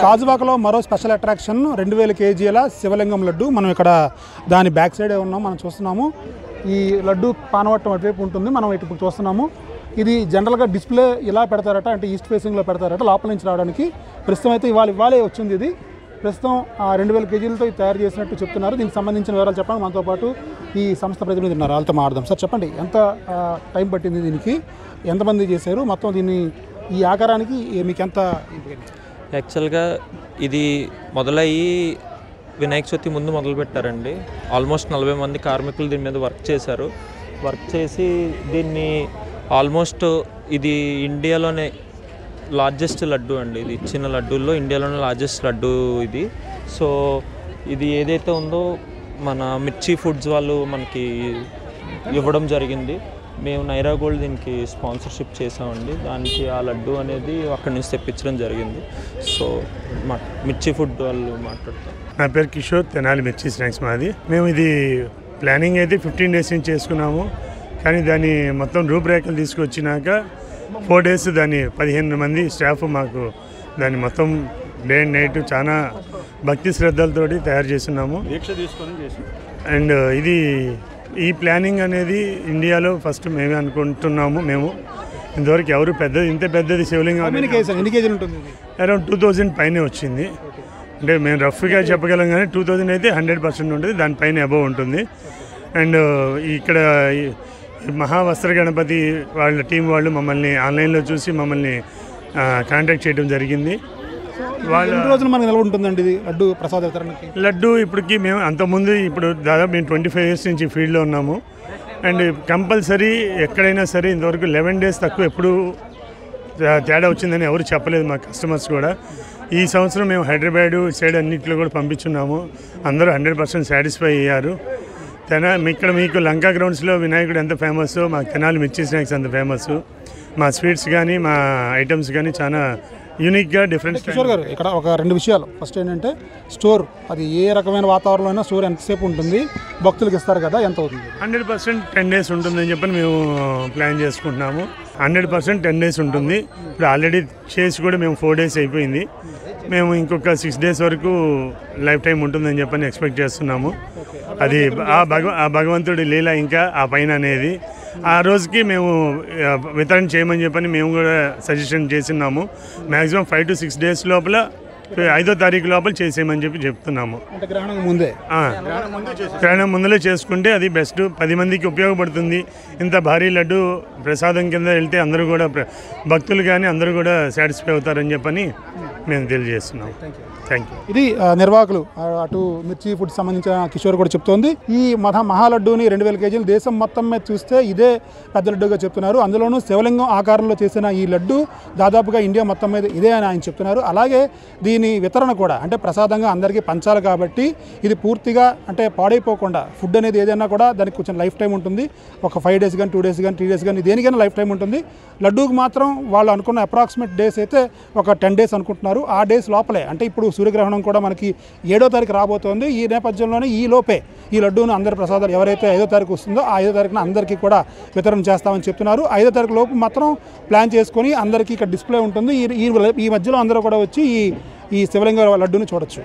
గాజువాకలో మరో special attraction 2000 కేజీల శివలింగం లడ్డు. మనం ఇక్కడ దాని బ్యాక్ సైడే ఉన్నాం, మనం చూస్తున్నాము. ఈ లడ్డు పానవట్టం అటువైపు ఉంటుంది, మనం ఇప్పుడు చూస్తున్నాము. ఇది జనరల్గా డిస్ప్లే ఇలా పెడతారట, అంటే ఈస్ట్ ఫేసింగ్లో పెడతారట లోపల నుంచి రావడానికి. ప్రస్తుతం అయితే ఇవాళే వచ్చింది ఇది. ప్రస్తుతం 2000 కేజీలతో తయారు చేసినట్టు చెప్తున్నారు. దీనికి సంబంధించిన వివరాలు చెప్పండి. మనతో పాటు ఈ సంస్థ ప్రతినిధి ఉన్నారు, వాళ్ళతో మాట్లాడదాం. సార్ చెప్పండి, ఎంత టైం పట్టింది దీనికి, ఎంతమంది చేశారు, మొత్తం దీన్ని ఈ ఆకారానికి మీకు ఎంత? యాక్చువల్గా ఇది మొదలయ్యి వినాయక చవితి ముందు మొదలుపెట్టారండి. ఆల్మోస్ట్ 40 మంది కార్మికులు దీని మీద వర్క్ చేశారు. వర్క్ చేసి దీన్ని ఆల్మోస్ట్ ఇది ఇండియాలోనే లార్జెస్ట్ లడ్డు అండి. ఇది ఇచ్చిన లడ్డూల్లో ఇండియాలోనే లార్జెస్ట్ లడ్డు ఇది. సో ఇది ఏదైతే ఉందో మన మిర్చి ఫుడ్స్ వాళ్ళు మనకి ఇవ్వడం జరిగింది. మేము నైరా గోల్డ్ దీనికి స్పాన్సర్షిప్ చేసామండి. దానికి ఆ లడ్డు అనేది అక్కడి నుంచి తెప్పించడం జరిగింది. సో మిర్చి ఫుడ్ వాళ్ళు మాట్లాడతారు. నా పేరు కిషోర్, తెనాలి మిర్చి స్నాక్స్ మాది. మేము ఇది ప్లానింగ్ అయితే 15 డేస్ నుంచి చేసుకున్నాము. కానీ దాన్ని మొత్తం రూపురేఖలు తీసుకొచ్చినాక 4 డేస్ దాన్ని 15 మంది స్టాఫ్ మాకు దాన్ని మొత్తం డే అండ్ నైట్ చాలా భక్తి శ్రద్ధలతోటి తయారు చేస్తున్నాము. దీక్ష తీసుకొని చేసి అండ్ ఇది ఈ ప్లానింగ్ అనేది ఇండియాలో ఫస్ట్ మేమే అనుకుంటున్నాము. మేము ఇంతవరకు ఎవరు ఇంత పెద్దది శివలింగం అరౌండ్ 2000 పైనే వచ్చింది. అంటే మేము రఫ్గా చెప్పగలం కానీ 2000 అయితే 100% ఉంటుంది, దానిపైన అబవ్ ఉంటుంది. అండ్ ఇక్కడ మహావస్త్ర గణపతి వాళ్ళ టీం వాళ్ళు మమ్మల్ని ఆన్లైన్లో చూసి మమ్మల్ని కాంటాక్ట్ చేయడం జరిగింది. వాళ్ళ రోజులు మనకు నిల్వ ఉంటుందండి ఇది లడ్డు ప్రసాద వితరణకి. లడ్డు ఇప్పటికి మేము అంతకుముందు ఇప్పుడు దాదాపు మేము 25 years నుంచి ఫీల్డ్లో ఉన్నాము. అండ్ కంపల్సరీ ఎక్కడైనా సరే ఇంతవరకు 11 days తక్కువ ఎప్పుడు తేడా వచ్చిందని ఎవరు చెప్పలేదు మా కస్టమర్స్ కూడా. ఈ సంవత్సరం మేము హైదరాబాదు సైడ్ అన్నింటిలో కూడా పంపించున్నాము. అందరూ 100% సాటిస్ఫై అయ్యారు. ఇక్కడ మీకు లంకా గ్రౌండ్స్లో వినాయకుడు ఎంత ఫేమస్, మాకు తెనాలి మిర్చి స్నాక్స్ అంత ఫేమస్. మా స్వీట్స్ కానీ మా ఐటమ్స్ కానీ చాలా యూనిక్గా డిఫరెంట్. కిషోర్ గారు, ఇక్కడ ఒక 2 విషయాలు. ఫస్ట్ ఏంటంటే స్టోర్, అది ఏ రకమైన వాతావరణంలో అయినా స్టోర్ ఎంతసేపు ఉంటుంది, భక్తులకు ఇస్తారు కదా, ఎంత అవుతుంది? 100% 10 days ఉంటుందని చెప్పని మేము ప్లాన్ చేసుకుంటున్నాము. 100% 10 days ఉంటుంది. ఇప్పుడు ఆల్రెడీ చేసి కూడా మేము 4 days అయిపోయింది. మేము ఇంకొక 6 days వరకు లైఫ్ టైం ఉంటుందని చెప్పని ఎక్స్పెక్ట్ చేస్తున్నాము. అది ఆ భగవంతుడి లీల ఇంకా ఆ పైన అనేది. ఆ రోజుకి మేము వితరణ చేయమని చెప్పని మేము కూడా సజెషన్ చేస్తున్నాము. మ్యాక్సిమం 5 to 6 days లోపల 5వ తారీఖు లోపల చేసేయమని చెప్తున్నాము. గ్రహణం ముందలే చేసుకుంటే అది బెస్ట్, 10 మందికి ఉపయోగపడుతుంది. ఇంత భారీ లడ్డు ప్రసాదం కింద వెళ్తే అందరూ కూడా భక్తులు కానీ అందరూ కూడా సాటిస్ఫై అవుతారని చెప్పని మేము తెలియజేస్తున్నాము. Thank you. ఇది నిర్వాహకులు అటు మిర్చి ఫుడ్ సంబంధించిన కిషోర్ కూడా చెప్తోంది. ఈ మహాలడ్డూని 2000 కేజీలు దేశం మొత్తం మీద చూస్తే ఇదే పెద్ద లడ్డుగా చెప్తున్నారు. అందులోనూ శివలింగం ఆకారంలో చేసిన ఈ లడ్డు దాదాపుగా ఇండియా మొత్తం మీద ఇదే అని ఆయన చెప్తున్నారు. అలాగే దీని వితరణ కూడా అంటే ప్రసాదంగా అందరికీ పంచాలి కాబట్టి ఇది పూర్తిగా అంటే పాడైపోకుండా ఫుడ్ అనేది ఏదైనా కూడా దానికి కొంచెం లైఫ్ టైం ఉంటుంది. ఒక 5 days కానీ 2 days కానీ 3 days కానీ దేనికైనా లైఫ్ టైం ఉంటుంది. లడ్డూకి మాత్రం వాళ్ళు అనుకున్న అప్రాక్సిమేట్ డేస్ అయితే ఒక 10 days అనుకుంటున్నారు. ఆ డేస్ లోపలే అంటే ఇప్పుడు సూర్యగ్రహణం కూడా మనకి 7వ తారీఖు రాబోతోంది. ఈ నేపథ్యంలోనే ఈ లోపే ఈ లడ్డూను అందరి ప్రసాదాలు ఎవరైతే 5వ తారీఖు వస్తుందో ఆ 5వ తారీఖున అందరికీ కూడా వితరణ చేస్తామని చెప్తున్నారు. 5వ తారీఖు లోపు మాత్రం ప్లాన్ చేసుకొని అందరికీ ఇక్కడ డిస్ప్లే ఉంటుంది. ఈ మధ్యలో అందరూ కూడా వచ్చి ఈ శివలింగ లడ్డూని చూడొచ్చు.